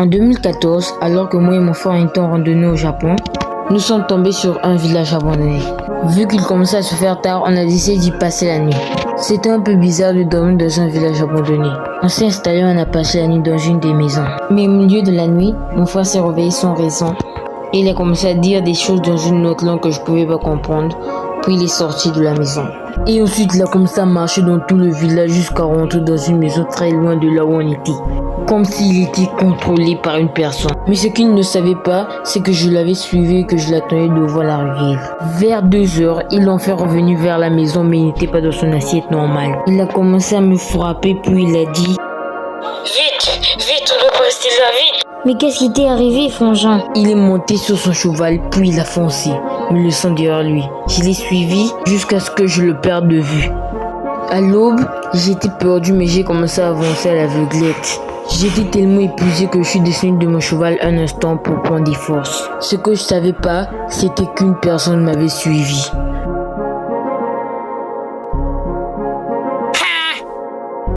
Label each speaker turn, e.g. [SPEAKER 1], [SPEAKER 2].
[SPEAKER 1] En 2014, alors que moi et mon frère étaient en randonnée au Japon, nous sommes tombés sur un village abandonné. Vu qu'il commençait à se faire tard, on a décidé d'y passer la nuit. C'était un peu bizarre de dormir dans un village abandonné. On s'est installé, on a passé la nuit dans une des maisons. Mais au milieu de la nuit, mon frère s'est réveillé sans raison. Et il a commencé à dire des choses dans une autre langue que je pouvais pas comprendre. Puis il est sorti de la maison. Et ensuite il a commencé à marcher dans tout le village jusqu'à rentrer dans une maison très loin de là où on était. Comme s'il était contrôlé par une personne. Mais ce qu'il ne savait pas, c'est que je l'avais suivi et que je l'attendais devant la ruelle. Vers 2 heures, ils l'ont fait revenir vers la maison mais il n'était pas dans son assiette normale. Il a commencé à me frapper puis il a dit « Vite, on doit rester là, vite !»
[SPEAKER 2] Mais qu'est-ce qui t'est arrivé, Frangin?
[SPEAKER 1] Il est monté sur son cheval puis il a foncé, me laissant derrière lui. Je l'ai suivi jusqu'à ce que je le perde de vue. À l'aube, j'étais perdu mais j'ai commencé à avancer à l'aveuglette. J'étais tellement épuisé que je suis descendu de mon cheval un instant pour prendre des forces. Ce que je savais pas, c'était qu'une personne m'avait suivi.